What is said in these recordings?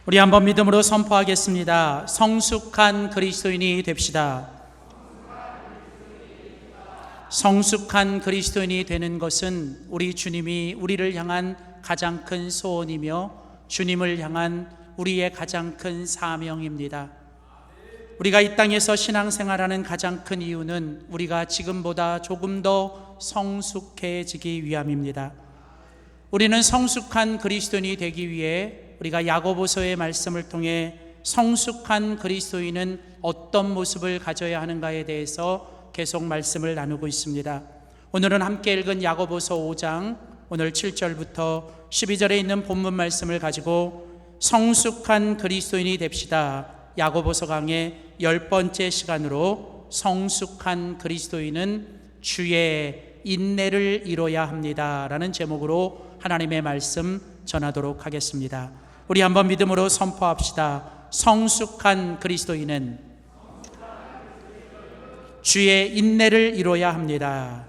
우리 한번 믿음으로 선포하겠습니다. 성숙한 그리스도인이 됩시다. 성숙한 그리스도인이 되는 것은 우리 주님이 우리를 향한 가장 큰 소원이며 주님을 향한 우리의 가장 큰 사명입니다. 우리가 이 땅에서 신앙생활하는 가장 큰 이유는 우리가 지금보다 조금 더 성숙해지기 위함입니다. 우리는 성숙한 그리스도인이 되기 위해 우리가 야고보서의 말씀을 통해 성숙한 그리스도인은 어떤 모습을 가져야 하는가에 대해서 계속 말씀을 나누고 있습니다. 오늘은 함께 읽은 야고보서 5장 오늘 7절부터 12절에 있는 본문 말씀을 가지고 성숙한 그리스도인이 됩시다. 야고보서 강의 10번째 시간으로 성숙한 그리스도인은 주의 인내를 이뤄야 합니다 라는 제목으로 하나님의 말씀 전하도록 하겠습니다. 우리 한번 믿음으로 선포합시다. 성숙한 그리스도인은 주의 인내를 이뤄야 합니다.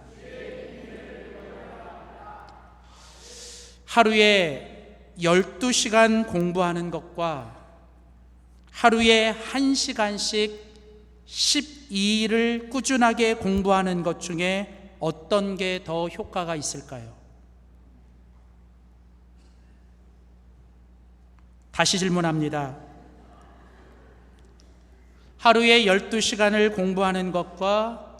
하루에 12시간 공부하는 것과 하루에 1시간씩 12일을 꾸준하게 공부하는 것 중에 어떤 게 더 효과가 있을까요? 다시 질문합니다. 하루에 12시간을 공부하는 것과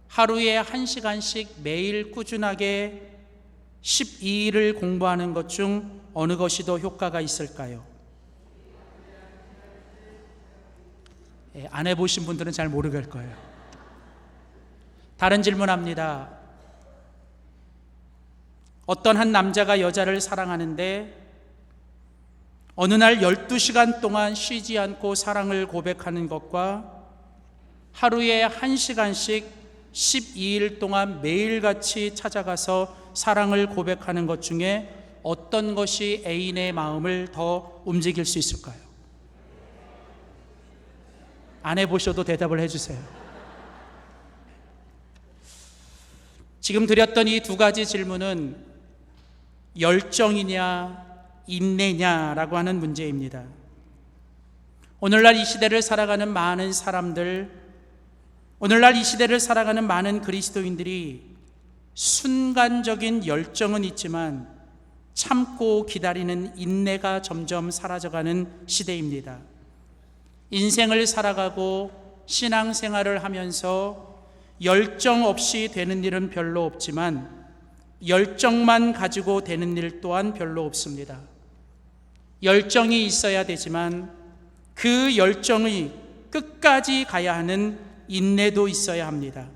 하루에 1시간씩 매일 꾸준하게 12일을 공부하는 것 중 어느 것이 더 효과가 있을까요? 안 해보신 분들은 잘 모르실 거예요. 다른 질문합니다. 어떤 한 남자가 여자를 사랑하는데 어느 날 12시간 동안 쉬지 않고 사랑을 고백하는 것과 하루에 1시간씩 12일 동안 매일같이 찾아가서 사랑을 고백하는 것 중에 어떤 것이 애인의 마음을 더 움직일 수 있을까요? 안 해보셔도 대답을 해주세요. 지금 드렸던 이 두 가지 질문은 열정이냐 인내냐라고 하는 문제입니다. 오늘날 이 시대를 살아가는 많은 사람들, 오늘날 이 시대를 살아가는 많은 그리스도인들이 순간적인 열정은 있지만 참고 기다리는 인내가 점점 사라져가는 시대입니다. 인생을 살아가고 신앙생활을 하면서 열정 없이 되는 일은 별로 없지만 열정만 가지고 되는 일 또한 별로 없습니다. 열정이 있어야 되지만 그 열정이 끝까지 가야 하는 인내도 있어야 합니다.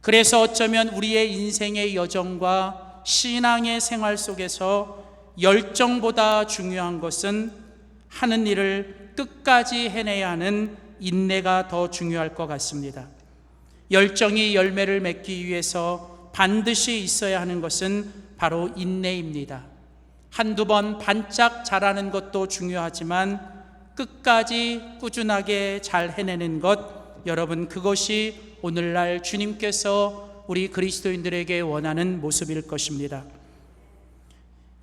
그래서 어쩌면 우리의 인생의 여정과 신앙의 생활 속에서 열정보다 중요한 것은 하는 일을 끝까지 해내야 하는 인내가 더 중요할 것 같습니다. 열정이 열매를 맺기 위해서 반드시 있어야 하는 것은 바로 인내입니다. 한두 번 반짝 자라는 것도 중요하지만 끝까지 꾸준하게 잘 해내는 것, 여러분 그것이 오늘날 주님께서 우리 그리스도인들에게 원하는 모습일 것입니다.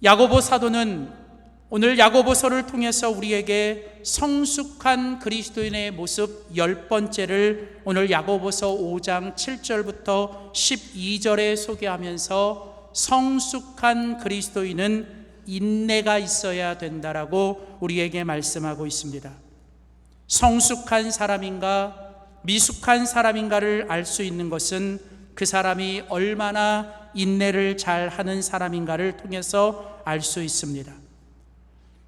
야고보 사도는 오늘 야고보서를 통해서 우리에게 성숙한 그리스도인의 모습 10번째를 오늘 야고보서 5장 7절부터 12절에 소개하면서 성숙한 그리스도인은 인내가 있어야 된다라고 우리에게 말씀하고 있습니다. 성숙한 사람인가 미숙한 사람인가를 알 수 있는 것은 그 사람이 얼마나 인내를 잘 하는 사람인가를 통해서 알 수 있습니다.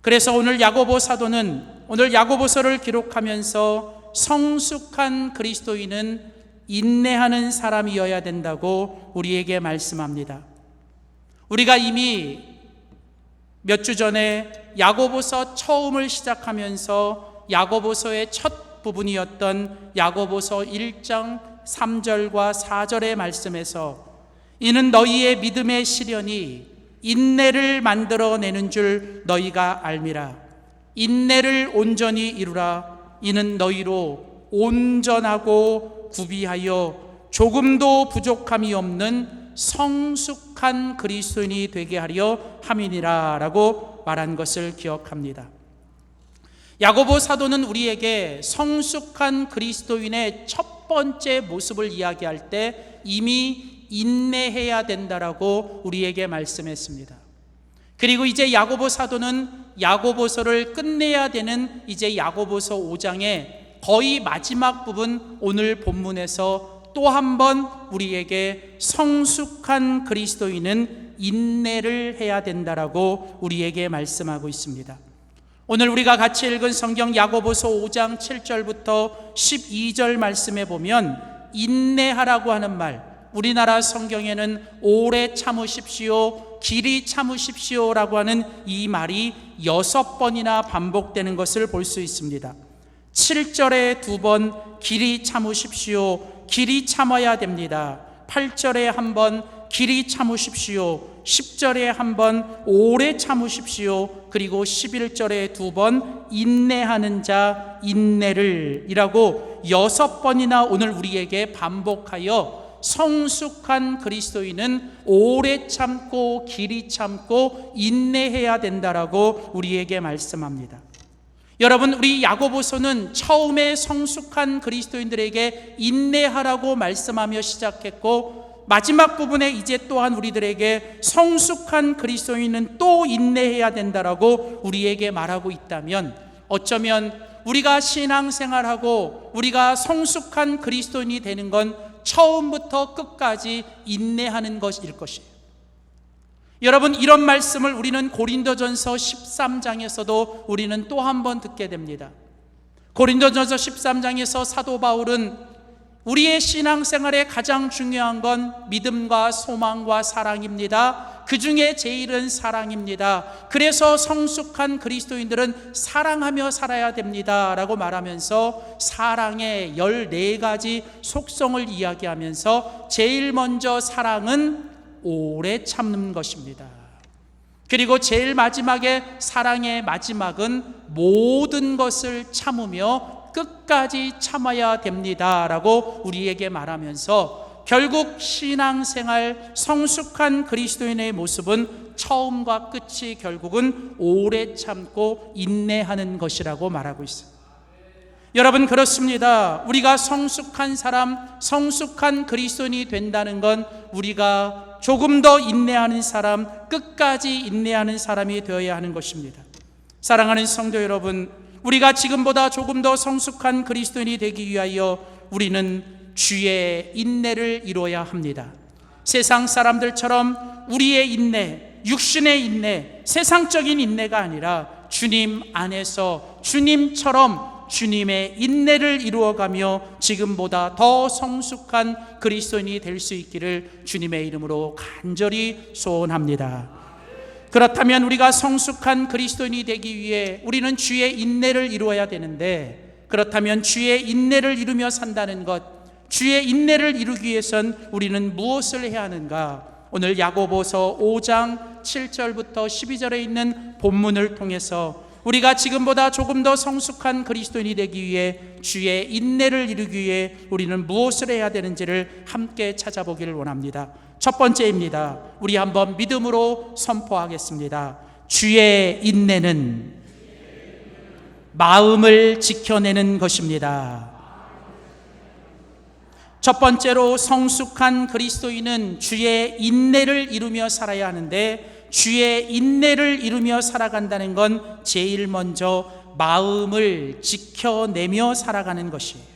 그래서 오늘 야고보 사도는 오늘 야고보서를 기록하면서 성숙한 그리스도인은 인내하는 사람이어야 된다고 우리에게 말씀합니다. 우리가 이미 몇 주 전에 야고보서 처음을 시작하면서 야고보서의 첫 부분이었던 야고보서 1장 3절과 4절의 말씀에서 이는 너희의 믿음의 시련이 인내를 만들어내는 줄 너희가 알미라. 인내를 온전히 이루라. 이는 너희로 온전하고 구비하여 조금도 부족함이 없는 성숙한 그리스도인이 되게 하려 함이니라 라고 말한 것을 기억합니다. 야고보 사도는 우리에게 성숙한 그리스도인의 첫 번째 모습을 이야기할 때 이미 인내해야 된다라고 우리에게 말씀했습니다. 그리고 이제 야고보 사도는 야고보서를 끝내야 되는 이제 야고보서 5장의 거의 마지막 부분, 오늘 본문에서 또 한 번 우리에게 성숙한 그리스도인은 인내를 해야 된다라고 우리에게 말씀하고 있습니다. 오늘 우리가 같이 읽은 성경 야고보서 5장 7절부터 12절 말씀에 보면 인내하라고 하는 말, 우리나라 성경에는 오래 참으십시오, 길이 참으십시오라고 하는 이 말이 6번이나 반복되는 것을 볼 수 있습니다. 7절에 2번 길이 참으십시오, 길이 참아야 됩니다. 8절에 1번 길이 참으십시오, 10절에 1번 오래 참으십시오, 그리고 11절에 2번 인내하는 자 인내를 이라고 6번이나 오늘 우리에게 반복하여 성숙한 그리스도인은 오래 참고 길이 참고 인내해야 된다라고 우리에게 말씀합니다. 여러분, 우리 야고보서는 처음에 성숙한 그리스도인들에게 인내하라고 말씀하며 시작했고, 마지막 부분에 이제 또한 우리들에게 성숙한 그리스도인은 또 인내해야 된다라고 우리에게 말하고 있다면, 어쩌면 우리가 신앙생활하고 우리가 성숙한 그리스도인이 되는 건 처음부터 끝까지 인내하는 것일 것이에요. 여러분, 이런 말씀을 우리는 고린도전서 13장에서도 우리는 또 한 번 듣게 됩니다. 고린도전서 13장에서 사도 바울은 우리의 신앙생활에 가장 중요한 건 믿음과 소망과 사랑입니다. 그 중에 제일은 사랑입니다. 그래서 성숙한 그리스도인들은 사랑하며 살아야 됩니다 라고 말하면서 사랑의 14가지 속성을 이야기하면서 제일 먼저 사랑은 오래 참는 것입니다. 그리고 제일 마지막에 사랑의 마지막은 모든 것을 참으며 끝까지 참아야 됩니다 라고 우리에게 말하면서 결국 신앙생활 성숙한 그리스도인의 모습은 처음과 끝이 결국은 오래 참고 인내하는 것이라고 말하고 있습니다. 여러분, 그렇습니다. 우리가 성숙한 사람, 성숙한 그리스도인이 된다는 건 우리가 조금 더 인내하는 사람, 끝까지 인내하는 사람이 되어야 하는 것입니다. 사랑하는 성도 여러분, 우리가 지금보다 조금 더 성숙한 그리스도인이 되기 위하여 우리는 주의 인내를 이루어야 합니다. 세상 사람들처럼 우리의 인내, 육신의 인내, 세상적인 인내가 아니라 주님 안에서 주님처럼 주님의 인내를 이루어가며 지금보다 더 성숙한 그리스도인이 될 수 있기를 주님의 이름으로 간절히 소원합니다. 그렇다면 우리가 성숙한 그리스도인이 되기 위해 우리는 주의 인내를 이루어야 되는데, 그렇다면 주의 인내를 이루며 산다는 것, 주의 인내를 이루기 위해선 우리는 무엇을 해야 하는가? 오늘 야고보서 5장 7절부터 12절에 있는 본문을 통해서 우리가 지금보다 조금 더 성숙한 그리스도인이 되기 위해 주의 인내를 이루기 위해 우리는 무엇을 해야 되는지를 함께 찾아보기를 원합니다. 첫 번째입니다. 우리 한번 믿음으로 선포하겠습니다. 주의 인내는 마음을 지켜내는 것입니다. 첫 번째로 성숙한 그리스도인은 주의 인내를 이루며 살아야 하는데, 주의 인내를 이루며 살아간다는 건 제일 먼저 마음을 지켜내며 살아가는 것이에요.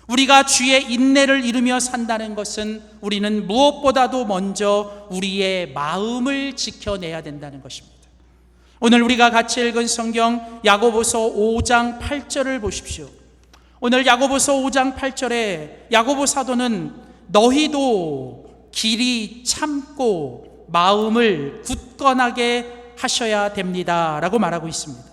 우리가 주의 인내를 이루며 산다는 것은 우리는 무엇보다도 먼저 우리의 마음을 지켜내야 된다는 것입니다. 오늘 우리가 같이 읽은 성경 야고보서 5장 8절을 보십시오. 오늘 야고보서 5장 8절에 야고보 사도는 너희도 길이 참고 마음을 굳건하게 하셔야 됩니다 라고 말하고 있습니다.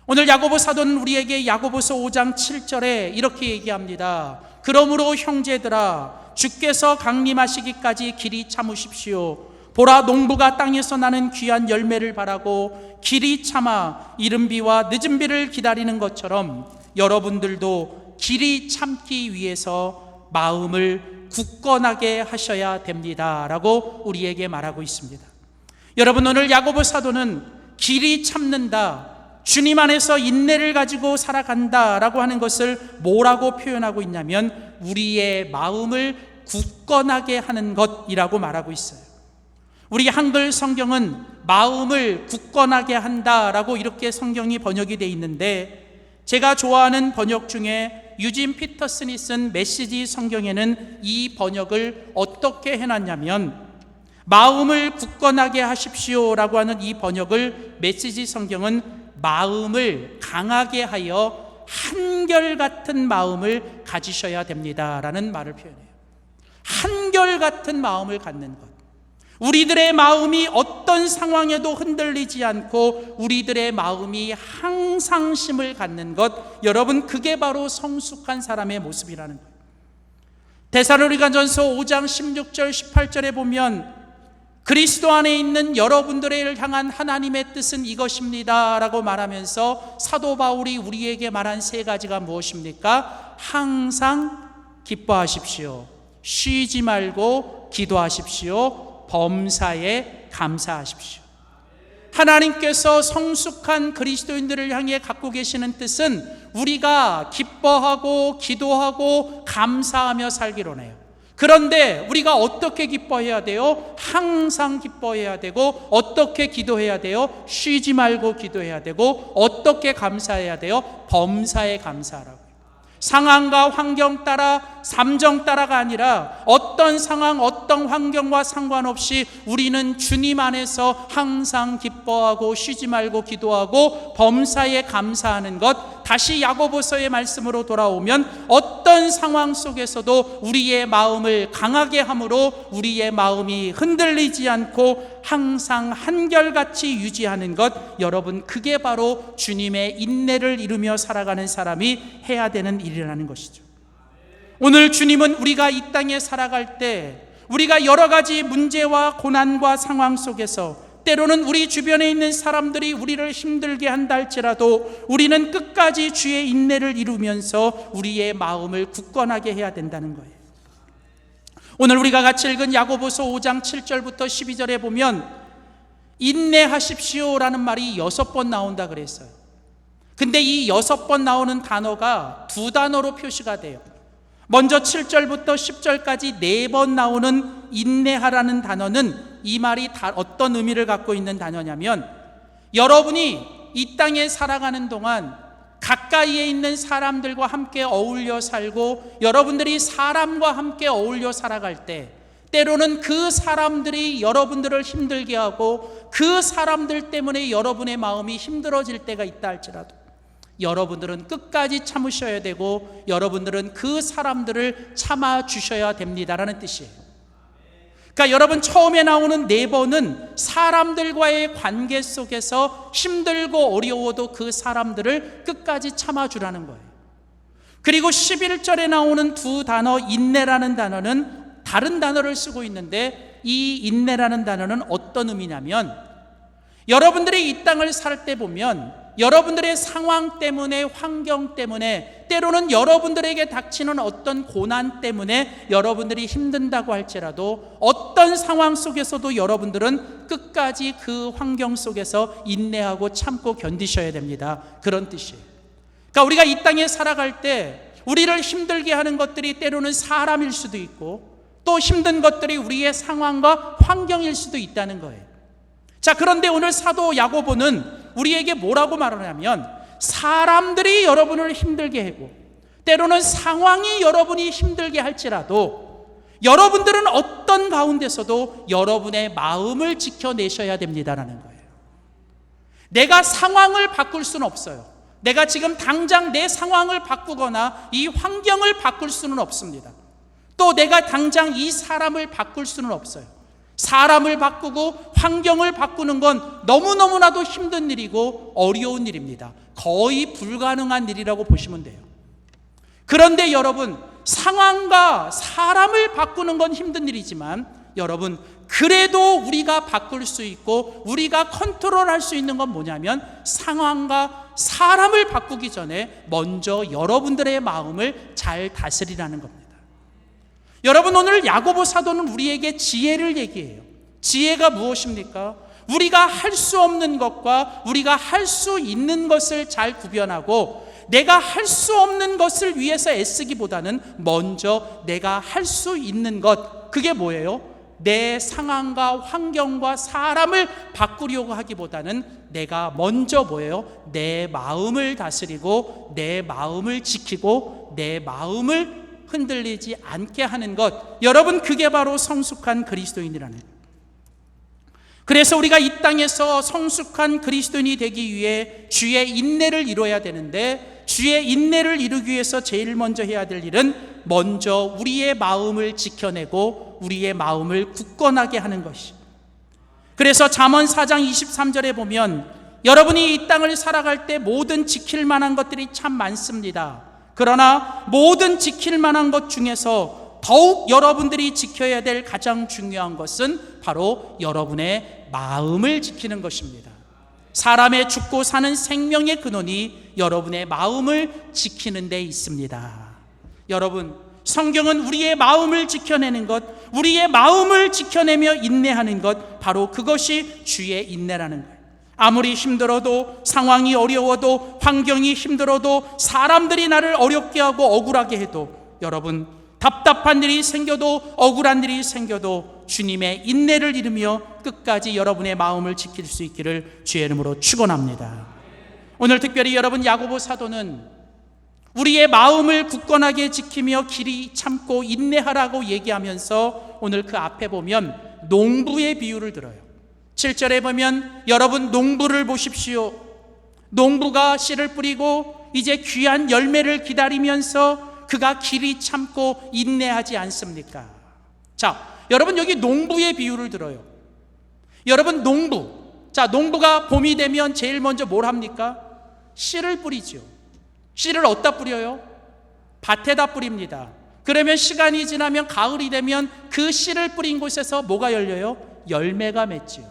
오늘 야고보 사도는 우리에게 야고보서 5장 7절에 이렇게 얘기합니다. 그러므로 형제들아, 주께서 강림하시기까지 길이 참으십시오. 보라, 농부가 땅에서 나는 귀한 열매를 바라고 길이 참아 이른 비와 늦은 비를 기다리는 것처럼 여러분들도 길이 참기 위해서 마음을 굳건하게 하셔야 됩니다 라고 우리에게 말하고 있습니다. 여러분, 오늘 야고보 사도는 길이 참는다, 주님 안에서 인내를 가지고 살아간다라고 하는 것을 뭐라고 표현하고 있냐면 우리의 마음을 굳건하게 하는 것이라고 말하고 있어요. 우리 한글 성경은 마음을 굳건하게 한다라고 이렇게 성경이 번역이 되어 있는데, 제가 좋아하는 번역 중에 유진 피터슨이 쓴 메시지 성경에는 이 번역을 어떻게 해놨냐면, 마음을 굳건하게 하십시오라고 하는 이 번역을 메시지 성경은 마음을 강하게 하여 한결같은 마음을 가지셔야 됩니다라는 말을 표현해요. 한결같은 마음을 갖는 것. 우리들의 마음이 어떤 상황에도 흔들리지 않고 우리들의 마음이 항상심을 갖는 것, 여러분, 그게 바로 성숙한 사람의 모습이라는 거예요. 데살로니가전서 5장 16절 18절에 보면 그리스도 안에 있는 여러분들을 향한 하나님의 뜻은 이것입니다 라고 말하면서 사도 바울이 우리에게 말한 세 가지가 무엇입니까? 항상 기뻐하십시오, 쉬지 말고 기도하십시오, 범사에 감사하십시오. 하나님께서 성숙한 그리스도인들을 향해 갖고 계시는 뜻은 우리가 기뻐하고 기도하고 감사하며 살기로 해요. 그런데 우리가 어떻게 기뻐해야 돼요? 항상 기뻐해야 되고, 어떻게 기도해야 돼요? 쉬지 말고 기도해야 되고, 어떻게 감사해야 돼요? 범사에 감사하라고. 상황과 환경 따라, 감정 따라가 아니라 어떤 상황, 어떤 환경과 상관없이 우리는 주님 안에서 항상 기뻐하고 쉬지 말고 기도하고 범사에 감사하는 것. 다시 야고보서의 말씀으로 돌아오면 어떤 상황 속에서도 우리의 마음을 강하게 함으로 우리의 마음이 흔들리지 않고 항상 한결같이 유지하는 것, 여러분, 그게 바로 주님의 인내를 이루며 살아가는 사람이 해야 되는 일이라는 것이죠. 오늘 주님은 우리가 이 땅에 살아갈 때 우리가 여러 가지 문제와 고난과 상황 속에서 때로는 우리 주변에 있는 사람들이 우리를 힘들게 한다 할지라도 우리는 끝까지 주의 인내를 이루면서 우리의 마음을 굳건하게 해야 된다는 거예요. 오늘 우리가 같이 읽은 야고보서 5장 7절부터 12절에 보면 인내하십시오라는 말이 6번 나온다 그랬어요. 근데 이 6번 나오는 단어가 두 단어로 표시가 돼요. 먼저 7절부터 10절까지 4번 나오는 인내하라는 단어는 이 말이 어떤 의미를 갖고 있는 단어냐면, 여러분이 이 땅에 살아가는 동안 가까이에 있는 사람들과 함께 어울려 살고 여러분들이 사람과 함께 어울려 살아갈 때 때로는 그 사람들이 여러분들을 힘들게 하고 그 사람들 때문에 여러분의 마음이 힘들어질 때가 있다 할지라도 여러분들은 끝까지 참으셔야 되고 여러분들은 그 사람들을 참아주셔야 됩니다라는 뜻이에요. 그러니까 여러분, 처음에 나오는 4번은 사람들과의 관계 속에서 힘들고 어려워도 그 사람들을 끝까지 참아주라는 거예요. 그리고 11절에 나오는 두 단어, 인내라는 단어는 다른 단어를 쓰고 있는데, 이 인내라는 단어는 어떤 의미냐면, 여러분들이 이 땅을 살 때 보면 여러분들의 상황 때문에, 환경 때문에, 때로는 여러분들에게 닥치는 어떤 고난 때문에 여러분들이 힘든다고 할지라도 어떤 상황 속에서도 여러분들은 끝까지 그 환경 속에서 인내하고 참고 견디셔야 됩니다. 그런 뜻이에요. 그러니까 우리가 이 땅에 살아갈 때 우리를 힘들게 하는 것들이 때로는 사람일 수도 있고 또 힘든 것들이 우리의 상황과 환경일 수도 있다는 거예요. 자, 그런데 오늘 사도 야고보는 우리에게 뭐라고 말하냐면, 사람들이 여러분을 힘들게 하고 때로는 상황이 여러분이 힘들게 할지라도 여러분들은 어떤 가운데서도 여러분의 마음을 지켜내셔야 됩니다라는 거예요. 내가 상황을 바꿀 수는 없어요. 내가 지금 당장 내 상황을 바꾸거나 이 환경을 바꿀 수는 없습니다. 또 내가 당장 이 사람을 바꿀 수는 없어요. 사람을 바꾸고 환경을 바꾸는 건 너무너무나도 힘든 일이고 어려운 일입니다. 거의 불가능한 일이라고 보시면 돼요. 그런데 여러분, 상황과 사람을 바꾸는 건 힘든 일이지만 여러분, 그래도 우리가 바꿀 수 있고 우리가 컨트롤할 수 있는 건 뭐냐면, 상황과 사람을 바꾸기 전에 먼저 여러분들의 마음을 잘 다스리라는 겁니다. 여러분, 오늘 야고보 사도는 우리에게 지혜를 얘기해요. 지혜가 무엇입니까? 우리가 할 수 없는 것과 우리가 할 수 있는 것을 잘 구별하고 내가 할 수 없는 것을 위해서 애쓰기보다는 먼저 내가 할 수 있는 것, 그게 뭐예요? 내 상황과 환경과 사람을 바꾸려고 하기보다는 내가 먼저 뭐예요? 내 마음을 다스리고 내 마음을 지키고 내 마음을 흔들리지 않게 하는 것, 여러분, 그게 바로 성숙한 그리스도인이라는 거예요. 그래서 우리가 이 땅에서 성숙한 그리스도인이 되기 위해 주의 인내를 이루어야 되는데, 주의 인내를 이루기 위해서 제일 먼저 해야 될 일은 먼저 우리의 마음을 지켜내고 우리의 마음을 굳건하게 하는 것이. 그래서 잠언 4장 23절에 보면 여러분이 이 땅을 살아갈 때 모든 지킬 만한 것들이 참 많습니다. 그러나 모든 지킬 만한 것 중에서 더욱 여러분들이 지켜야 될 가장 중요한 것은 바로 여러분의 마음을 지키는 것입니다. 사람의 죽고 사는 생명의 근원이 여러분의 마음을 지키는 데 있습니다. 여러분, 성경은 우리의 마음을 지켜내는 것, 우리의 마음을 지켜내며 인내하는 것, 바로 그것이 주의 인내라는 거예요. 아무리 힘들어도, 상황이 어려워도, 환경이 힘들어도, 사람들이 나를 어렵게 하고 억울하게 해도, 여러분, 답답한 일이 생겨도, 억울한 일이 생겨도 주님의 인내를 이루며 끝까지 여러분의 마음을 지킬 수 있기를 주의 이름으로 축원합니다. 오늘 특별히 여러분, 야고보 사도는 우리의 마음을 굳건하게 지키며 길이 참고 인내하라고 얘기하면서 오늘 그 앞에 보면 농부의 비유를 들어요. 7절에 보면 여러분, 농부를 보십시오. 농부가 씨를 뿌리고 이제 귀한 열매를 기다리면서 그가 길이 참고 인내하지 않습니까? 자, 여러분, 여기 농부의 비유를 들어요. 여러분, 농부가 봄이 되면 제일 먼저 뭘 합니까? 씨를 뿌리죠. 씨를 어디다 뿌려요? 밭에다 뿌립니다. 그러면 시간이 지나면 가을이 되면 그 씨를 뿌린 곳에서 뭐가 열려요? 열매가 맺지요.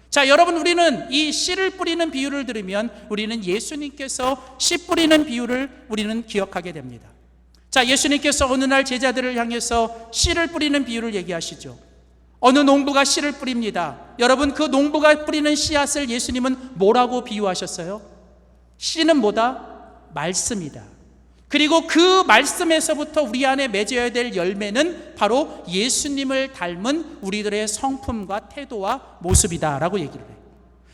자, 여러분, 우리는 이 씨를 뿌리는 비유를 들으면 우리는 예수님께서 씨 뿌리는 비유를 우리는 기억하게 됩니다. 자, 예수님께서 어느 날 제자들을 향해서 씨를 뿌리는 비유를 얘기하시죠. 어느 농부가 씨를 뿌립니다. 여러분, 그 농부가 뿌리는 씨앗을 예수님은 뭐라고 비유하셨어요? 씨는 뭐다? 말씀이다. 그리고 그 말씀에서부터 우리 안에 맺어야 될 열매는 바로 예수님을 닮은 우리들의 성품과 태도와 모습이다라고 얘기를 해요.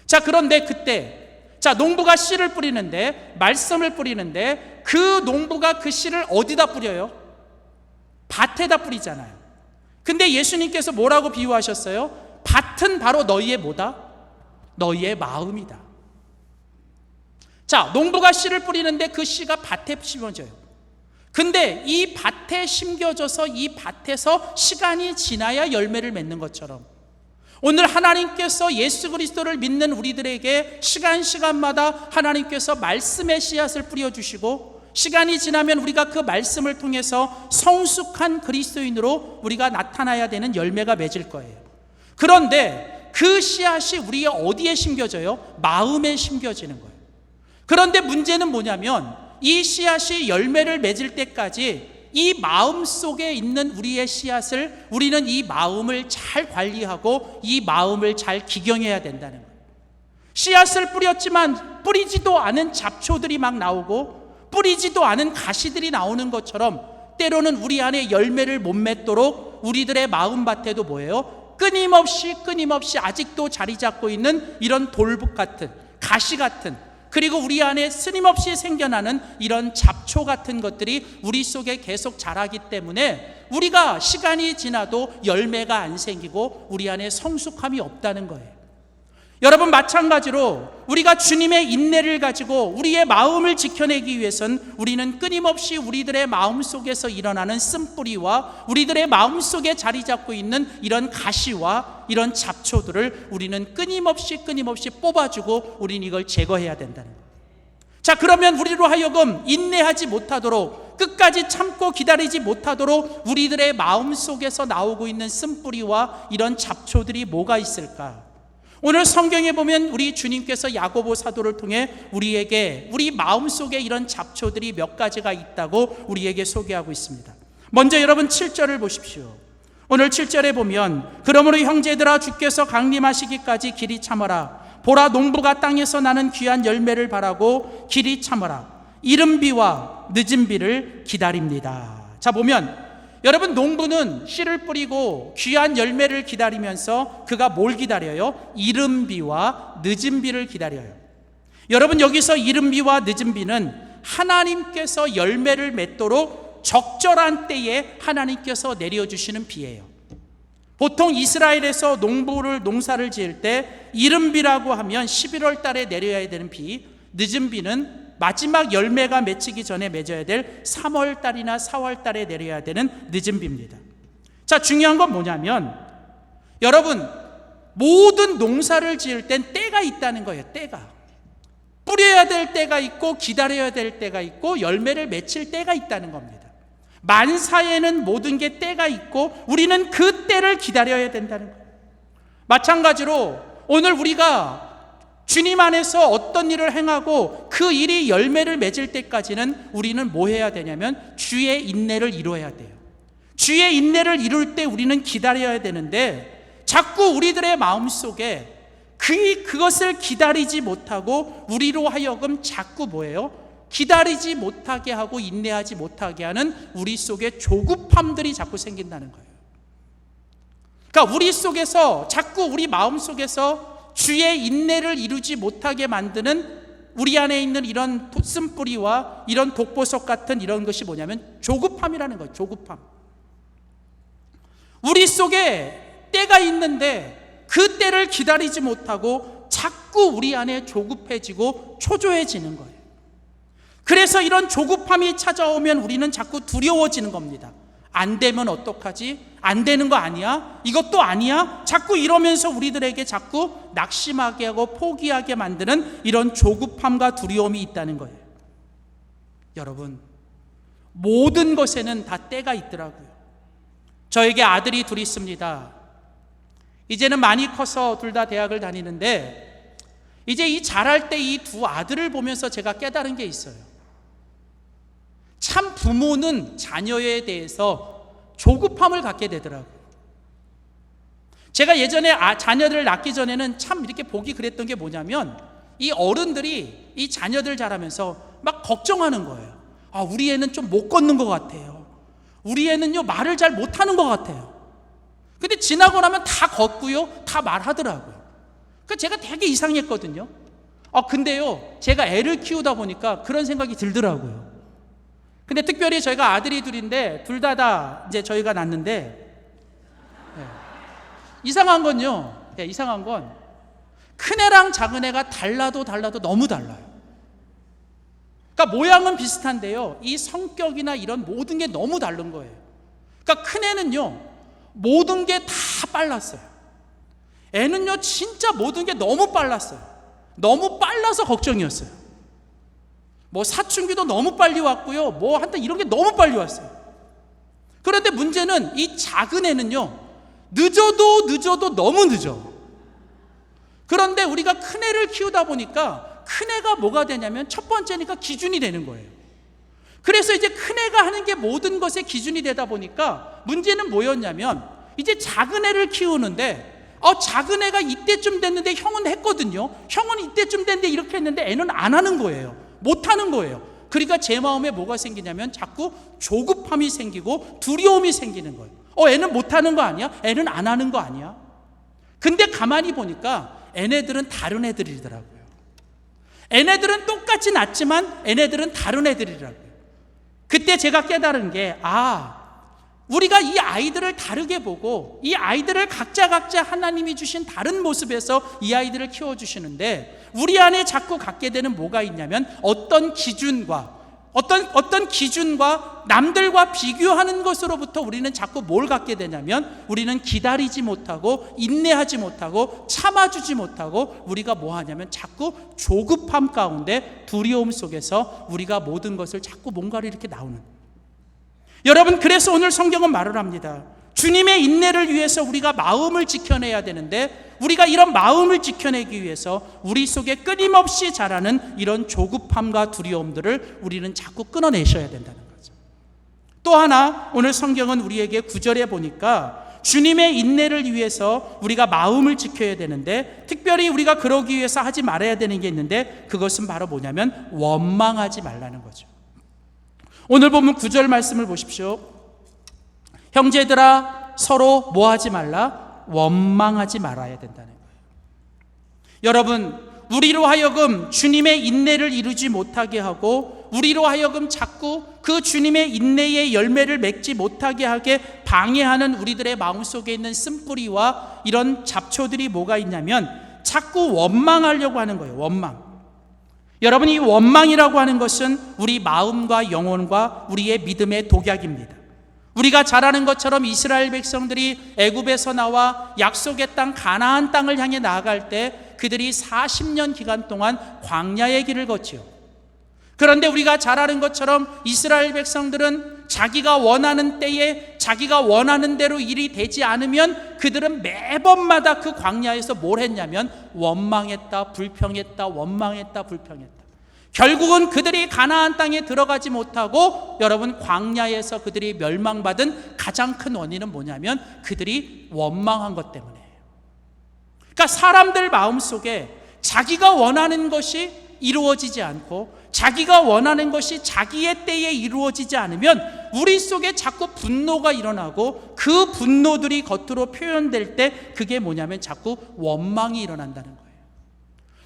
자, 그런데 그때 농부가 씨를 뿌리는데, 말씀을 뿌리는데, 그 농부가 그 씨를 어디다 뿌려요? 밭에다 뿌리잖아요. 근데 예수님께서 뭐라고 비유하셨어요? 밭은 바로 너희의 뭐다? 너희의 마음이다. 자, 농부가 씨를 뿌리는데 그 씨가 밭에 심어져요. 근데 이 밭에 심겨져서 이 밭에서 시간이 지나야 열매를 맺는 것처럼 오늘 하나님께서 예수 그리스도를 믿는 우리들에게 시간마다 하나님께서 말씀의 씨앗을 뿌려주시고 시간이 지나면 우리가 그 말씀을 통해서 성숙한 그리스도인으로 우리가 나타나야 되는 열매가 맺을 거예요. 그런데 그 씨앗이 우리의 어디에 심겨져요? 마음에 심겨지는 거예요. 그런데 문제는 뭐냐면 이 씨앗이 열매를 맺을 때까지 이 마음 속에 있는 우리의 씨앗을 우리는 이 마음을 잘 관리하고 이 마음을 잘 기경해야 된다는 거예요. 씨앗을 뿌렸지만 뿌리지도 않은 잡초들이 막 나오고 뿌리지도 않은 가시들이 나오는 것처럼 때로는 우리 안에 열매를 못 맺도록 우리들의 마음밭에도 뭐예요? 끊임없이 아직도 자리 잡고 있는 이런 돌북 같은, 가시 같은, 그리고 우리 안에 스님없이 생겨나는 이런 잡초 같은 것들이 우리 속에 계속 자라기 때문에 우리가 시간이 지나도 열매가 안 생기고 우리 안에 성숙함이 없다는 거예요. 여러분, 마찬가지로 우리가 주님의 인내를 가지고 우리의 마음을 지켜내기 위해선 우리는 끊임없이 우리들의 마음 속에서 일어나는 쓴뿌리와 우리들의 마음 속에 자리 잡고 있는 이런 가시와 이런 잡초들을 우리는 끊임없이 뽑아주고 우리는 이걸 제거해야 된다는 거예요. 자, 그러면 우리로 하여금 인내하지 못하도록, 끝까지 참고 기다리지 못하도록 우리들의 마음 속에서 나오고 있는 쓴뿌리와 이런 잡초들이 뭐가 있을까? 오늘 성경에 보면 우리 주님께서 야고보 사도를 통해 우리에게 우리 마음속에 이런 잡초들이 몇 가지가 있다고 우리에게 소개하고 있습니다. 먼저 여러분 7절을 보십시오. 오늘 7절에 보면 그러므로 형제들아 주께서 강림하시기까지 길이 참으라. 보라 농부가 땅에서 나는 귀한 열매를 바라고 길이 참으라. 이른 비와 늦은 비를 기다립니다. 자, 보면 여러분, 농부는 씨를 뿌리고 귀한 열매를 기다리면서 그가 뭘 기다려요? 이른 비와 늦은 비를 기다려요. 여러분, 여기서 이른 비와 늦은 비는 하나님께서 열매를 맺도록 적절한 때에 하나님께서 내려주시는 비예요. 보통 이스라엘에서 농사를 지을 때 이른 비라고 하면 11월 달에 내려야 되는 비, 늦은 비는 마지막 열매가 맺히기 전에 맺어야 될 3월 달이나 4월 달에 내려야 되는 늦은 비입니다. 자, 중요한 건 뭐냐면 여러분, 모든 농사를 지을 땐 때가 있다는 거예요. 때가. 뿌려야 될 때가 있고 기다려야 될 때가 있고 열매를 맺힐 때가 있다는 겁니다. 만사에는 모든 게 때가 있고 우리는 그 때를 기다려야 된다는 거예요. 마찬가지로 오늘 우리가 주님 안에서 어떤 일을 행하고 그 일이 열매를 맺을 때까지는 우리는 뭐 해야 되냐면 주의 인내를 이루어야 돼요. 주의 인내를 이룰 때 우리는 기다려야 되는데 자꾸 우리들의 마음속에 그것을 기다리지 못하고 우리로 하여금 자꾸 뭐예요? 기다리지 못하게 하고 인내하지 못하게 하는 우리 속에 조급함들이 자꾸 생긴다는 거예요. 그러니까 우리 속에서 자꾸 우리 마음 속에서 주의 인내를 이루지 못하게 만드는 우리 안에 있는 이런 쓴뿌리와 이런 독보석 같은 이런 것이 뭐냐면 조급함이라는 거예요. 조급함. 우리 속에 때가 있는데 그 때를 기다리지 못하고 자꾸 우리 안에 조급해지고 초조해지는 거예요. 그래서 이런 조급함이 찾아오면 우리는 자꾸 두려워지는 겁니다. 안 되면 어떡하지? 안 되는 거 아니야? 이것도 아니야? 자꾸 이러면서 우리들에게 자꾸 낙심하게 하고 포기하게 만드는 이런 조급함과 두려움이 있다는 거예요. 여러분, 모든 것에는 다 때가 있더라고요. 저에게 아들이 둘 있습니다. 이제는 많이 커서 둘 다 대학을 다니는데 이제 이 자랄 때 이 두 아들을 보면서 제가 깨달은 게 있어요. 참 부모는 자녀에 대해서 조급함을 갖게 되더라고요. 제가 예전에 자녀들을 낳기 전에는 참 이렇게 보기 그랬던 게 뭐냐면 이 어른들이 이 자녀들 자라면서 막 걱정하는 거예요. 아, 우리 애는 좀 못 걷는 것 같아요. 우리 애는요 말을 잘 못하는 것 같아요. 근데 지나고 나면 다 걷고요 다 말하더라고요. 그러니까 제가 되게 이상했거든요. 근데요 제가 애를 키우다 보니까 그런 생각이 들더라고요. 근데 특별히 저희가 아들이 둘인데 둘 다 이제 저희가 낳는데 이상한 건요. 이상한 건 큰애랑 작은애가 달라도 너무 달라요. 그러니까 모양은 비슷한데요. 이 성격이나 이런 모든 게 너무 다른 거예요. 그러니까 큰애는요. 모든 게 다 빨랐어요. 애는요. 진짜 모든 게 너무 빨랐어요. 너무 빨라서 걱정이었어요. 뭐 사춘기도 너무 빨리 왔고요. 뭐 하여튼 이런 게 너무 빨리 왔어요. 그런데 문제는 이 작은 애는요. 늦어도 너무 늦어. 그런데 우리가 큰 애를 키우다 보니까 큰 애가 뭐가 되냐면 첫 번째니까 기준이 되는 거예요. 그래서 이제 큰 애가 하는 게 모든 것의 기준이 되다 보니까 문제는 뭐였냐면 이제 작은 애를 키우는데 작은 애가 이때쯤 됐는데 형은 했거든요. 형은 이때쯤 됐는데 이렇게 했는데 애는 안 하는 거예요. 못 하는 거예요. 그러니까 제 마음에 뭐가 생기냐면 자꾸 조급함이 생기고 두려움이 생기는 거예요. 애는 못 하는 거 아니야? 애는 안 하는 거 아니야? 근데 가만히 보니까 애네들은 다른 애들이더라고요. 애네들은 똑같이 낳지만 애네들은 다른 애들이더라고요. 그때 제가 깨달은 게 우리가 이 아이들을 다르게 보고 이 아이들을 각자 하나님이 주신 다른 모습에서 이 아이들을 키워주시는데 우리 안에 자꾸 갖게 되는 뭐가 있냐면 어떤 기준과 남들과 비교하는 것으로부터 우리는 자꾸 뭘 갖게 되냐면 우리는 기다리지 못하고 인내하지 못하고 참아주지 못하고 우리가 뭐 하냐면 자꾸 조급함 가운데 두려움 속에서 우리가 모든 것을 자꾸 뭔가를 이렇게 나오는. 여러분, 그래서 오늘 성경은 말을 합니다. 주님의 인내를 위해서 우리가 마음을 지켜내야 되는데 우리가 이런 마음을 지켜내기 위해서 우리 속에 끊임없이 자라는 이런 조급함과 두려움들을 우리는 자꾸 끊어내셔야 된다는 거죠. 또 하나 오늘 성경은 우리에게 9절에 보니까 주님의 인내를 위해서 우리가 마음을 지켜야 되는데, 특별히 우리가 그러기 위해서 하지 말아야 되는 게 있는데, 그것은 바로 뭐냐면 원망하지 말라는 거죠. 오늘 본문 9절 말씀을 보십시오. 형제들아 서로 뭐 하지 말라? 원망하지 말아야 된다는 거예요. 여러분, 우리로 하여금 주님의 인내를 이루지 못하게 하고, 우리로 하여금 자꾸 그 주님의 인내의 열매를 맺지 못하게 하게 방해하는 우리들의 마음속에 있는 쓴뿌리와 이런 잡초들이 뭐가 있냐면 자꾸 원망하려고 하는 거예요. 원망. 여러분, 이 원망이라고 하는 것은 우리 마음과 영혼과 우리의 믿음의 독약입니다. 우리가 잘 아는 것처럼 이스라엘 백성들이 애굽에서 나와 약속의 땅 가나안 땅을 향해 나아갈 때 그들이 40년 기간 동안 광야의 길을 걷지요. 그런데 우리가 잘 아는 것처럼 이스라엘 백성들은 자기가 원하는 때에 자기가 원하는 대로 일이 되지 않으면 그들은 매번마다 그 광야에서 뭘 했냐면 원망했다, 불평했다, 원망했다, 불평했다. 결국은 그들이 가나안 땅에 들어가지 못하고, 여러분, 광야에서 그들이 멸망받은 가장 큰 원인은 뭐냐면 그들이 원망한 것 때문이에요. 그러니까 사람들 마음속에 자기가 원하는 것이 이루어지지 않고 자기가 원하는 것이 자기의 때에 이루어지지 않으면 우리 속에 자꾸 분노가 일어나고, 그 분노들이 겉으로 표현될 때 그게 뭐냐면 자꾸 원망이 일어난다는 거예요.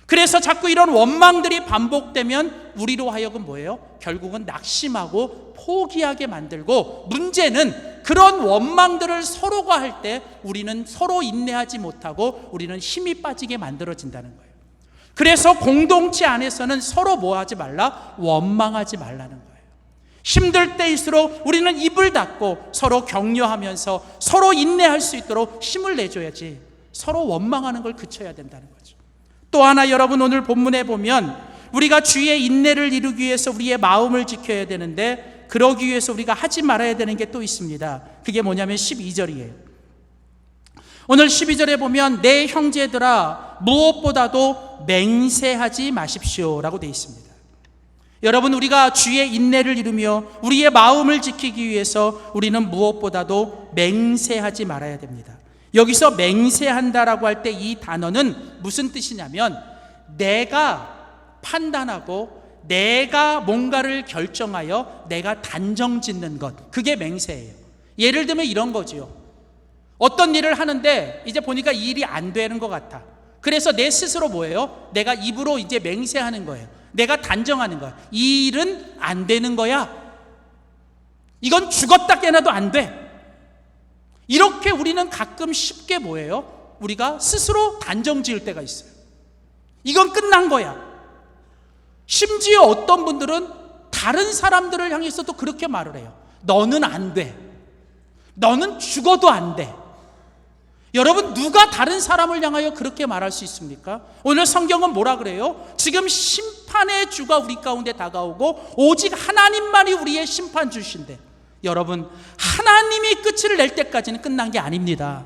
그래서 자꾸 이런 원망들이 반복되면 우리로 하여금 뭐예요? 결국은 낙심하고 포기하게 만들고, 문제는 그런 원망들을 서로가 할 때 우리는 서로 인내하지 못하고 우리는 힘이 빠지게 만들어진다는 거예요. 그래서 공동체 안에서는 서로 뭐 하지 말라? 원망하지 말라는 거예요. 힘들 때일수록 우리는 입을 닫고 서로 격려하면서 서로 인내할 수 있도록 힘을 내줘야지, 서로 원망하는 걸 그쳐야 된다는 거죠. 또 하나, 여러분, 오늘 본문에 보면 우리가 주의 인내를 이루기 위해서 우리의 마음을 지켜야 되는데, 그러기 위해서 우리가 하지 말아야 되는 게 또 있습니다. 그게 뭐냐면 12절이에요. 오늘 12절에 보면 내 형제들아 무엇보다도 맹세하지 마십시오 라고 되어 있습니다. 여러분, 우리가 주의 인내를 이루며 우리의 마음을 지키기 위해서 우리는 무엇보다도 맹세하지 말아야 됩니다. 여기서 맹세한다라고 할 때 이 단어는 무슨 뜻이냐면 내가 판단하고 내가 뭔가를 결정하여 내가 단정 짓는 것, 그게 맹세예요. 예를 들면 이런 거지요. 어떤 일을 하는데 이제 보니까 이 일이 안 되는 것 같아. 그래서 내 스스로 뭐예요? 내가 입으로 이제 맹세하는 거예요. 내가 단정하는 거야. 이 일은 안 되는 거야. 이건 죽었다 깨나도 안 돼. 이렇게 우리는 가끔 쉽게 뭐예요? 우리가 스스로 단정 지을 때가 있어요. 이건 끝난 거야. 심지어 어떤 분들은 다른 사람들을 향해서도 그렇게 말을 해요. 너는 안 돼. 너는 죽어도 안 돼. 여러분, 누가 다른 사람을 향하여 그렇게 말할 수 있습니까? 오늘 성경은 뭐라 그래요? 지금 심판의 주가 우리 가운데 다가오고 오직 하나님만이 우리의 심판 주신데, 여러분, 하나님이 끝을 낼 때까지는 끝난 게 아닙니다.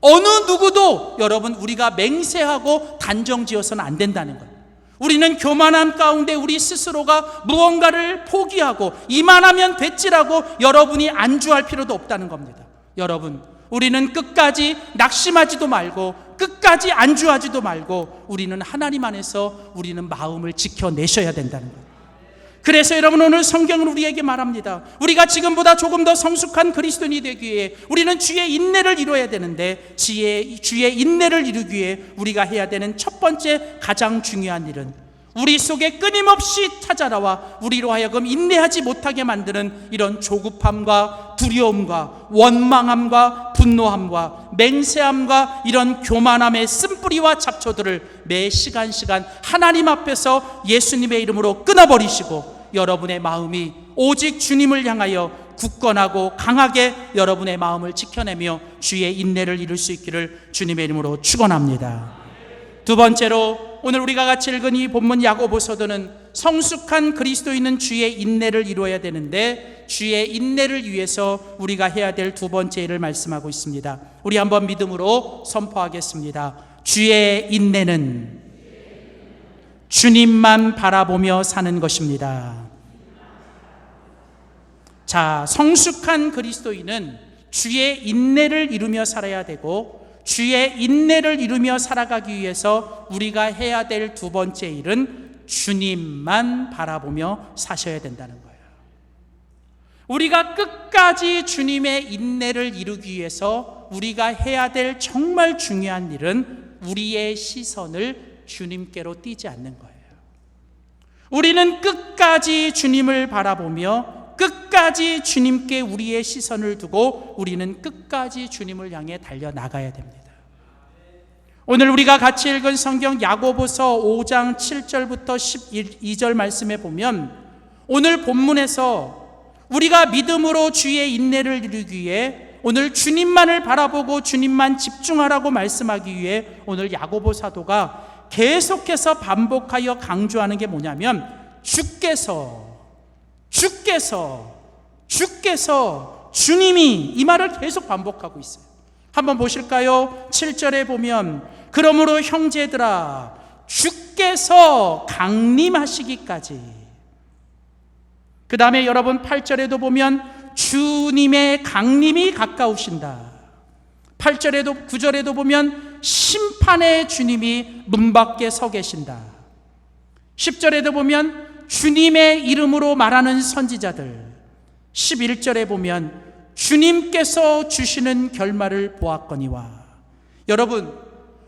어느 누구도 여러분 우리가 맹세하고 단정지어서는 안 된다는 거예요. 우리는 교만함 가운데 우리 스스로가 무언가를 포기하고 이만하면 됐지라고 여러분이 안주할 필요도 없다는 겁니다. 여러분, 우리는 끝까지 낙심하지도 말고 끝까지 안주하지도 말고 우리는 하나님 안에서 우리는 마음을 지켜내셔야 된다는 거예요. 그래서 여러분, 오늘 성경은 우리에게 말합니다. 우리가 지금보다 조금 더 성숙한 그리스도인이 되기 위해 우리는 주의 인내를 이루어야 되는데, 주의 인내를 이루기 위해 우리가 해야 되는 첫 번째 가장 중요한 일은 우리 속에 끊임없이 찾아나와 우리로 하여금 인내하지 못하게 만드는 이런 조급함과 두려움과 원망함과 분노함과 맹세함과 이런 교만함의 쓴뿌리와 잡초들을 매 시간 하나님 앞에서 예수님의 이름으로 끊어버리시고, 여러분의 마음이 오직 주님을 향하여 굳건하고 강하게 여러분의 마음을 지켜내며 주의 인내를 이룰 수 있기를 주님의 이름으로 축원합니다. 두 번째로, 오늘 우리가 같이 읽은 이 본문 야고보서도는 성숙한 그리스도인은 주의 인내를 이루어야 되는데, 주의 인내를 위해서 우리가 해야 될 두 번째 일을 말씀하고 있습니다. 우리 한번 믿음으로 선포하겠습니다. 주의 인내는 주님만 바라보며 사는 것입니다. 자, 성숙한 그리스도인은 주의 인내를 이루며 살아야 되고, 주의 인내를 이루며 살아가기 위해서 우리가 해야 될 두 번째 일은 주님만 바라보며 사셔야 된다는 거예요. 우리가 끝까지 주님의 인내를 이루기 위해서 우리가 해야 될 정말 중요한 일은 우리의 시선을 주님께로 띄지 않는 거예요. 우리는 끝까지 주님을 바라보며 끝까지 주님께 우리의 시선을 두고 우리는 끝까지 주님을 향해 달려나가야 됩니다. 오늘 우리가 같이 읽은 성경 야고보서 5장 7절부터 12절 말씀에 보면, 오늘 본문에서 우리가 믿음으로 주의 인내를 이루기 위해 오늘 주님만을 바라보고 주님만 집중하라고 말씀하기 위해 오늘 야고보 사도가 계속해서 반복하여 강조하는 게 뭐냐면, 주께서 주님이, 이 말을 계속 반복하고 있어요. 한번 보실까요? 7절에 보면, 그러므로 형제들아 주께서 강림하시기까지. 그 다음에 여러분 8절에도 보면 주님의 강림이 가까우신다. 8절에도 9절에도 보면 심판의 주님이 문 밖에 서 계신다. 10절에도 보면 주님의 이름으로 말하는 선지자들. 11절에 보면 주님께서 주시는 결말을 보았거니와. 여러분,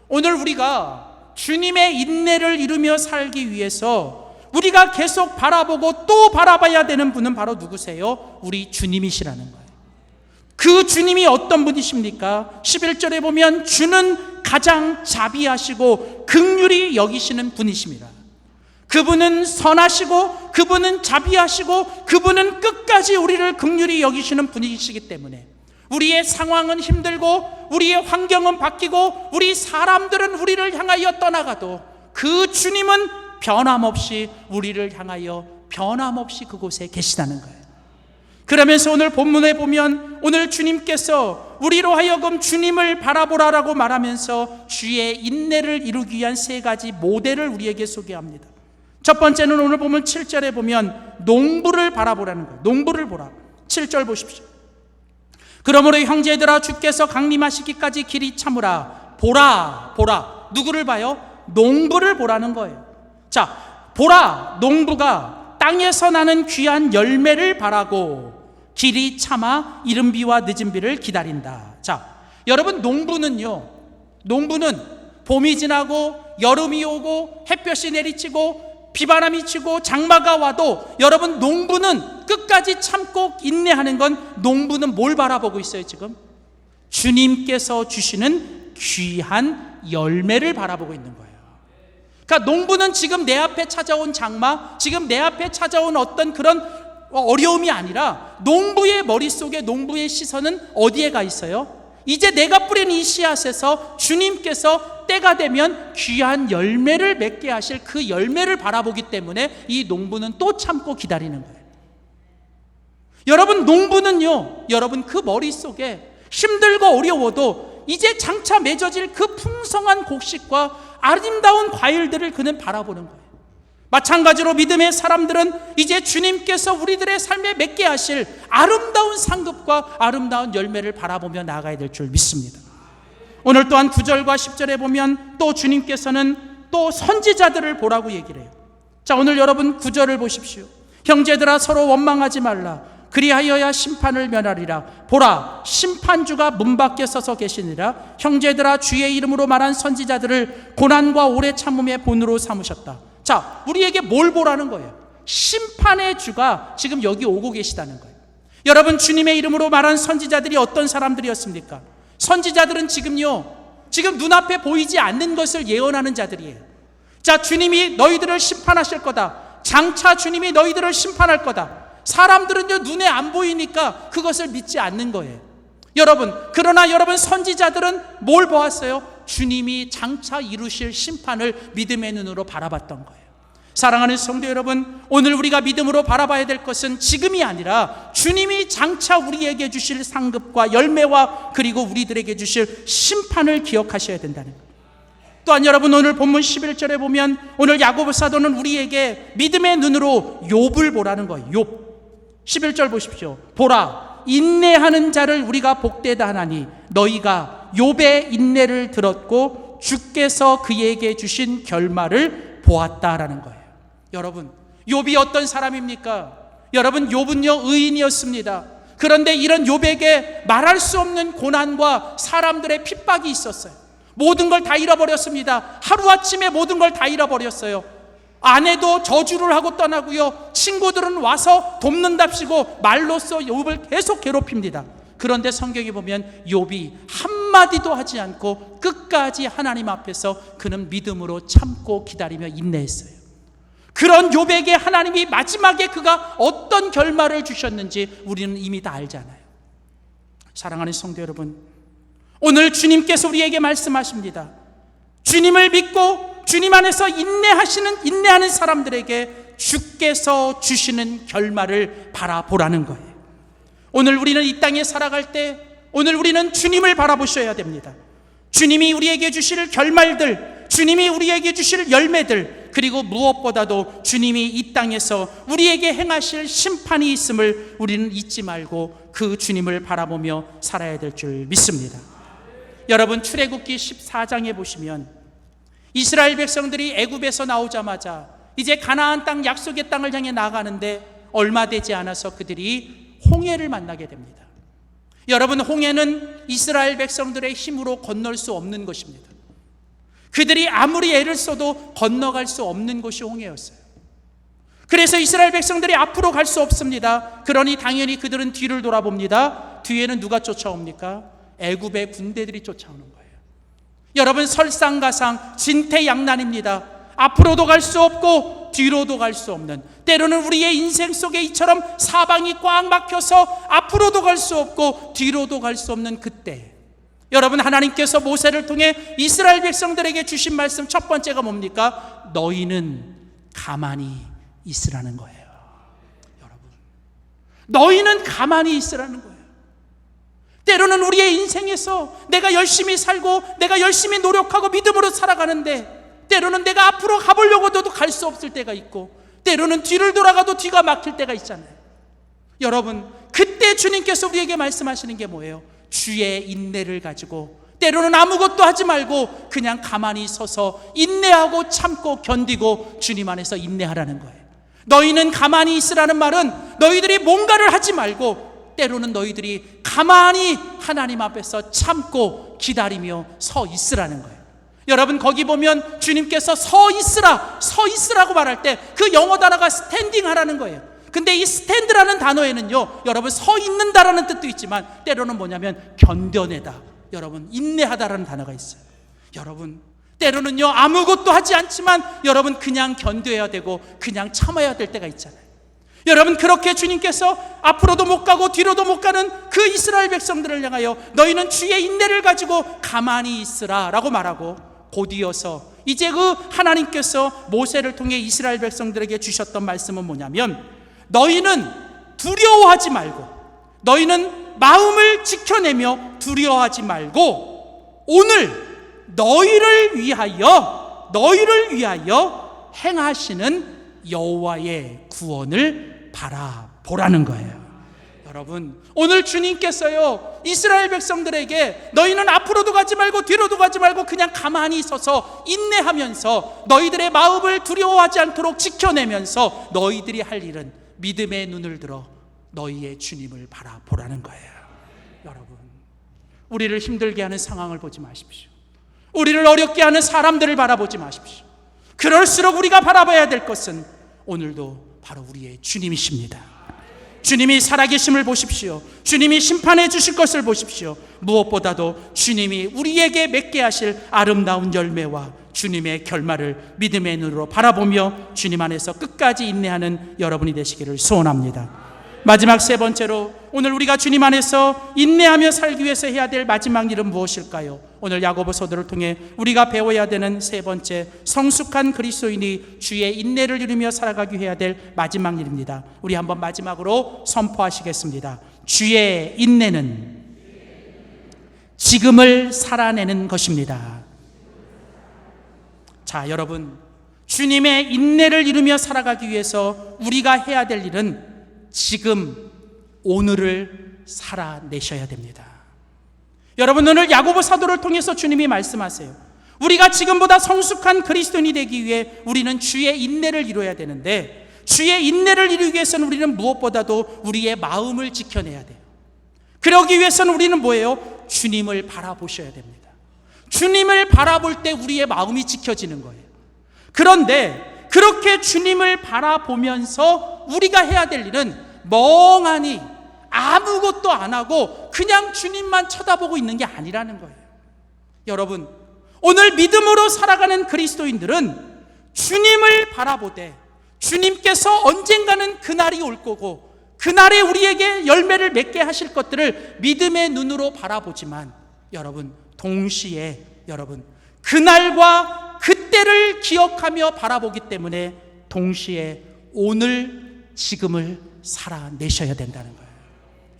오늘 우리가 주님의 인내를 이루며 살기 위해서 우리가 계속 바라보고 또 바라봐야 되는 분은 바로 누구세요? 우리 주님이시라는 거예요. 그 주님이 어떤 분이십니까? 11절에 보면 주는 가장 자비하시고 긍휼히 여기시는 분이십니다. 그분은 선하시고 그분은 자비하시고 그분은 끝까지 우리를 긍휼히 여기시는 분이시기 때문에 우리의 상황은 힘들고 우리의 환경은 바뀌고 우리 사람들은 우리를 향하여 떠나가도 그 주님은 변함없이 우리를 향하여 변함없이 그곳에 계시다는 거예요. 그러면서 오늘 본문에 보면 오늘 주님께서 우리로 하여금 주님을 바라보라라고 말하면서 주의 인내를 이루기 위한 세 가지 모델을 우리에게 소개합니다. 첫 번째는 오늘 보면 7절에 보면 농부를 바라보라는 거예요. 농부를 보라. 7절 보십시오. 그러므로 형제들아 주께서 강림하시기까지 길이 참으라. 보라. 누구를 봐요? 농부를 보라는 거예요. 자, 보라. 농부가 땅에서 나는 귀한 열매를 바라고 길이 참아 이른 비와 늦은 비를 기다린다. 자, 여러분, 농부는 봄이 지나고 여름이 오고 햇볕이 내리치고 비바람이 치고 장마가 와도 여러분, 농부는 끝까지 참고 인내하는 건, 농부는 뭘 바라보고 있어요? 지금 주님께서 주시는 귀한 열매를 바라보고 있는 거예요. 그러니까 농부는 지금 내 앞에 찾아온 장마, 지금 내 앞에 찾아온 어떤 그런 어려움이 아니라 농부의 머릿속에, 농부의 시선은 어디에 가 있어요? 이제 내가 뿌린 이 씨앗에서 주님께서 때가 되면 귀한 열매를 맺게 하실 그 열매를 바라보기 때문에 이 농부는 또 참고 기다리는 거예요. 여러분, 농부는요, 여러분 그 머릿속에 힘들고 어려워도 이제 장차 맺어질 그 풍성한 곡식과 아름다운 과일들을 그는 바라보는 거예요. 마찬가지로 믿음의 사람들은 이제 주님께서 우리들의 삶에 맺게 하실 아름다운 상급과 아름다운 열매를 바라보며 나아가야 될 줄 믿습니다. 오늘 또한 9절과 10절에 보면 또 주님께서는 또 선지자들을 보라고 얘기를 해요. 자, 오늘 여러분 9절을 보십시오. 형제들아 서로 원망하지 말라. 그리하여야 심판을 면하리라. 보라, 심판주가 문 밖에 서서 계시니라. 형제들아 주의 이름으로 말한 선지자들을 고난과 오래 참음의 본으로 삼으셨다. 자, 우리에게 뭘 보라는 거예요? 심판의 주가 지금 여기 오고 계시다는 거예요. 여러분, 주님의 이름으로 말한 선지자들이 어떤 사람들이었습니까? 선지자들은 지금 눈앞에 보이지 않는 것을 예언하는 자들이에요. 자, 주님이 너희들을 심판하실 거다. 장차 주님이 너희들을 심판할 거다. 사람들은 눈에 안 보이니까 그것을 믿지 않는 거예요. 그러나 여러분, 선지자들은 뭘 보았어요? 주님이 장차 이루실 심판을 믿음의 눈으로 바라봤던 거예요. 사랑하는 성도 여러분, 오늘 우리가 믿음으로 바라봐야 될 것은 지금이 아니라 주님이 장차 우리에게 주실 상급과 열매와 그리고 우리들에게 주실 심판을 기억하셔야 된다는 거예요. 또한 여러분, 오늘 본문 11절에 보면 오늘 야고보 사도는 우리에게 믿음의 눈으로 욥을 보라는 거예요. 욥 11절 보십시오. 보라, 인내하는 자를 우리가 복되다 하나니 너희가 욥의 인내를 들었고 주께서 그에게 주신 결말을 보았다라는 거예요. 여러분, 욥이 어떤 사람입니까? 여러분, 욥은요 의인이었습니다. 그런데 이런 욥에게 말할 수 없는 고난과 사람들의 핍박이 있었어요. 모든 걸 다 잃어버렸습니다. 하루아침에 모든 걸 다 잃어버렸어요. 아내도 저주를 하고 떠나고요, 친구들은 와서 돕는답시고 말로써 욥을 계속 괴롭힙니다. 그런데 성경에 보면 욥이 한마디도 하지 않고 끝까지 하나님 앞에서 그는 믿음으로 참고 기다리며 인내했어요. 그런 욥에게 하나님이 마지막에 그가 어떤 결말을 주셨는지 우리는 이미 다 알잖아요. 사랑하는 성도 여러분, 오늘 주님께서 우리에게 말씀하십니다. 주님을 믿고 주님 안에서 인내하는 사람들에게 주께서 주시는 결말을 바라보라는 거예요. 오늘 우리는 이 땅에 살아갈 때 오늘 우리는 주님을 바라보셔야 됩니다. 주님이 우리에게 주실 결말들, 주님이 우리에게 주실 열매들, 그리고 무엇보다도 주님이 이 땅에서 우리에게 행하실 심판이 있음을 우리는 잊지 말고 그 주님을 바라보며 살아야 될 줄 믿습니다. 여러분, 출애굽기 14장에 보시면 이스라엘 백성들이 애굽에서 나오자마자 이제 가나안 땅, 약속의 땅을 향해 나아가는데 얼마 되지 않아서 그들이 홍해를 만나게 됩니다. 여러분, 홍해는 이스라엘 백성들의 힘으로 건널 수 없는 것입니다. 그들이 아무리 애를 써도 건너갈 수 없는 곳이 홍해였어요. 그래서 이스라엘 백성들이 앞으로 갈 수 없습니다. 그러니 당연히 그들은 뒤를 돌아봅니다. 뒤에는 누가 쫓아옵니까? 애굽의 군대들이 쫓아오는 거예요. 여러분, 설상가상 진퇴양난입니다. 앞으로도 갈 수 없고 뒤로도 갈 수 없는, 때로는 우리의 인생 속에 이처럼 사방이 꽉 막혀서 앞으로도 갈 수 없고 뒤로도 갈 수 없는 그때, 여러분, 하나님께서 모세를 통해 이스라엘 백성들에게 주신 말씀 첫 번째가 뭡니까? 너희는 가만히 있으라는 거예요. 여러분, 너희는 가만히 있으라는 거예요. 때로는 우리의 인생에서 내가 열심히 살고 내가 열심히 노력하고 믿음으로 살아가는데 때로는 내가 앞으로 가보려고 해도 갈 수 없을 때가 있고 때로는 뒤를 돌아가도 뒤가 막힐 때가 있잖아요. 여러분, 그때 주님께서 우리에게 말씀하시는 게 뭐예요? 주의 인내를 가지고 때로는 아무것도 하지 말고 그냥 가만히 서서 인내하고 참고 견디고 주님 안에서 인내하라는 거예요. 너희는 가만히 있으라는 말은 너희들이 뭔가를 하지 말고 때로는 너희들이 가만히 하나님 앞에서 참고 기다리며 서 있으라는 거예요. 여러분, 거기 보면 주님께서 서 있으라고 말할 때 그 영어 단어가 스탠딩 하라는 거예요. 근데 이 스탠드라는 단어에는요, 여러분, 서 있는다라는 뜻도 있지만 때로는 뭐냐면 견뎌내다, 여러분, 인내하다라는 단어가 있어요. 여러분, 때로는요 아무것도 하지 않지만 여러분 그냥 견뎌야 되고 그냥 참아야 될 때가 있잖아요. 여러분, 그렇게 주님께서 앞으로도 못 가고 뒤로도 못 가는 그 이스라엘 백성들을 향하여 너희는 주의 인내를 가지고 가만히 있으라 라고 말하고, 곧이어서 이제 그 하나님께서 모세를 통해 이스라엘 백성들에게 주셨던 말씀은 뭐냐면, 너희는 두려워하지 말고, 너희는 마음을 지켜내며 두려워하지 말고 오늘 너희를 위하여 행하시는 여호와의 구원을 바라보라는 거예요. 여러분, 오늘 주님께서요 이스라엘 백성들에게 너희는 앞으로도 가지 말고 뒤로도 가지 말고 그냥 가만히 서서 인내하면서 너희들의 마음을 두려워하지 않도록 지켜내면서 너희들이 할 일은 믿음의 눈을 들어 너희의 주님을 바라보라는 거예요. 여러분, 우리를 힘들게 하는 상황을 보지 마십시오. 우리를 어렵게 하는 사람들을 바라보지 마십시오. 그럴수록 우리가 바라봐야 될 것은 오늘도 바로 우리의 주님이십니다. 주님이 살아계심을 보십시오. 주님이 심판해 주실 것을 보십시오. 무엇보다도 주님이 우리에게 맺게 하실 아름다운 열매와 주님의 결말을 믿음의 눈으로 바라보며 주님 안에서 끝까지 인내하는 여러분이 되시기를 소원합니다. 마지막 세 번째로, 오늘 우리가 주님 안에서 인내하며 살기 위해서 해야 될 마지막 일은 무엇일까요? 오늘 야고보서들을 통해 우리가 배워야 되는 세 번째, 성숙한 그리스도인이 주의 인내를 이루며 살아가기 해야 될 마지막 일입니다. 우리 한번 마지막으로 선포하시겠습니다. 주의 인내는 지금을 살아내는 것입니다. 자, 여러분, 주님의 인내를 이루며 살아가기 위해서 우리가 해야 될 일은 지금 오늘을 살아내셔야 됩니다. 여러분, 오늘 야고보 사도를 통해서 주님이 말씀하세요. 우리가 지금보다 성숙한 그리스도인이 되기 위해 우리는 주의 인내를 이루어야 되는데, 주의 인내를 이루기 위해서는 우리는 무엇보다도 우리의 마음을 지켜내야 돼요. 그러기 위해서는 우리는 뭐예요? 주님을 바라보셔야 됩니다. 주님을 바라볼 때 우리의 마음이 지켜지는 거예요. 그런데 그렇게 주님을 바라보면서 우리가 해야 될 일은 멍하니 아무것도 안 하고 그냥 주님만 쳐다보고 있는 게 아니라는 거예요. 여러분, 오늘 믿음으로 살아가는 그리스도인들은 주님을 바라보되 주님께서 언젠가는 그날이 올 거고 그날에 우리에게 열매를 맺게 하실 것들을 믿음의 눈으로 바라보지만, 여러분, 동시에 여러분 그날과 그때를 기억하며 바라보기 때문에 동시에 오늘 지금을 살아내셔야 된다는 거예요.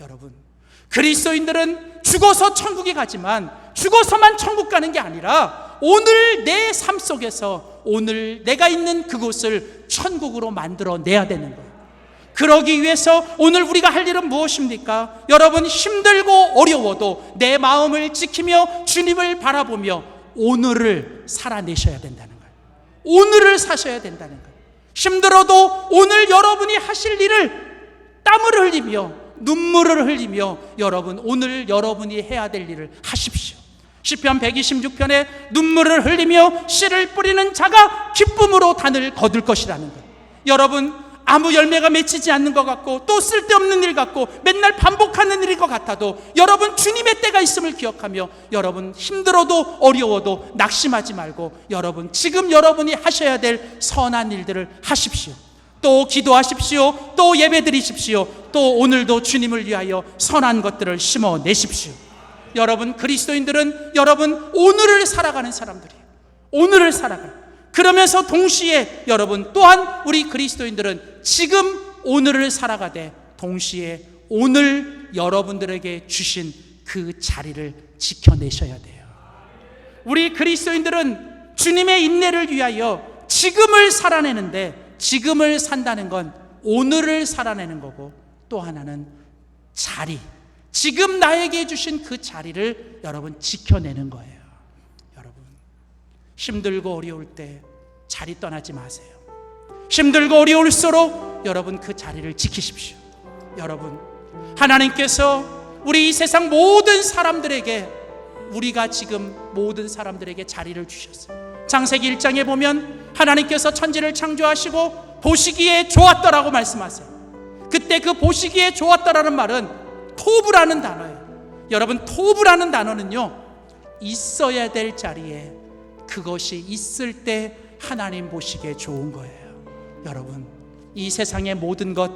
여러분, 그리스도인들은 죽어서 천국에 가지만 죽어서만 천국 가는 게 아니라 오늘 내 삶 속에서 오늘 내가 있는 그곳을 천국으로 만들어내야 되는 거예요. 그러기 위해서 오늘 우리가 할 일은 무엇입니까? 여러분, 힘들고 어려워도 내 마음을 지키며 주님을 바라보며 오늘을 살아내셔야 된다는 거예요. 오늘을 사셔야 된다는 거예요. 힘들어도 오늘 여러분이 하실 일을 땀을 흘리며 눈물을 흘리며 여러분 오늘 여러분이 해야 될 일을 하십시오. 시편 126편에 눈물을 흘리며 씨를 뿌리는 자가 기쁨으로 단을 거둘 것이라는 거예요. 여러분, 아무 열매가 맺히지 않는 것 같고 또 쓸데없는 일 같고 맨날 반복하는 일일 것 같아도 여러분 주님의 때가 있음을 기억하며 여러분 힘들어도 어려워도 낙심하지 말고 여러분 지금 여러분이 하셔야 될 선한 일들을 하십시오. 또 기도하십시오. 또 예배드리십시오. 또 오늘도 주님을 위하여 선한 것들을 심어내십시오. 여러분, 그리스도인들은 여러분 오늘을 살아가는 사람들이에요. 오늘을 살아가는. 그러면서 동시에 여러분 또한 우리 그리스도인들은 지금 오늘을 살아가되 동시에 오늘 여러분들에게 주신 그 자리를 지켜내셔야 돼요. 우리 그리스도인들은 주님의 인내를 위하여 지금을 살아내는데, 지금을 산다는 건 오늘을 살아내는 거고, 또 하나는 자리, 지금 나에게 주신 그 자리를 여러분 지켜내는 거예요. 여러분, 힘들고 어려울 때 자리 떠나지 마세요. 힘들고 어려울수록 여러분 그 자리를 지키십시오. 여러분, 하나님께서 우리 이 세상 모든 사람들에게, 우리가 지금 모든 사람들에게 자리를 주셨어요. 창세기 1장에 보면 하나님께서 천지를 창조하시고 보시기에 좋았더라고 말씀하세요. 그때 그 보시기에 좋았더라는 말은 토부라는 단어예요. 여러분, 토부라는 단어는요, 있어야 될 자리에 그것이 있을 때 하나님 보시기에 좋은 거예요. 여러분, 이 세상의 모든 것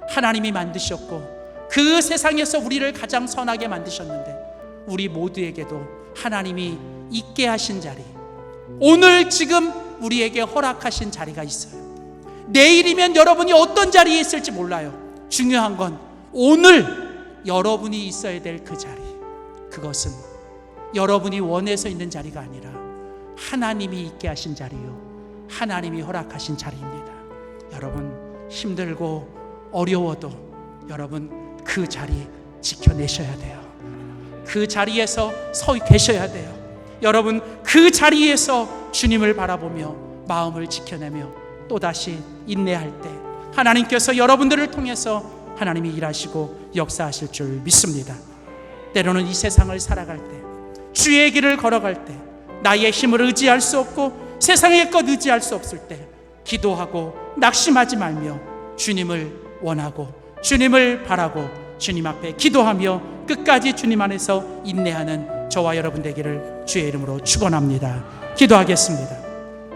하나님이 만드셨고 그 세상에서 우리를 가장 선하게 만드셨는데 우리 모두에게도 하나님이 있게 하신 자리, 오늘 지금 우리에게 허락하신 자리가 있어요. 내일이면 여러분이 어떤 자리에 있을지 몰라요. 중요한 건 오늘 여러분이 있어야 될 그 자리, 그것은 여러분이 원해서 있는 자리가 아니라 하나님이 있게 하신 자리요, 하나님이 허락하신 자리입니다. 여러분, 힘들고 어려워도 여러분 그 자리 지켜내셔야 돼요. 그 자리에서 서 계셔야 돼요. 여러분, 그 자리에서 주님을 바라보며 마음을 지켜내며 또다시 인내할 때 하나님께서 여러분들을 통해서 하나님이 일하시고 역사하실 줄 믿습니다. 때로는 이 세상을 살아갈 때, 주의 길을 걸어갈 때 나의 힘을 의지할 수 없고 세상의 것 의지할 수 없을 때 기도하고 낙심하지 말며 주님을 원하고 주님을 바라고 주님 앞에 기도하며 끝까지 주님 안에서 인내하는 저와 여러분 되기를 주의 이름으로 축원합니다. 기도하겠습니다.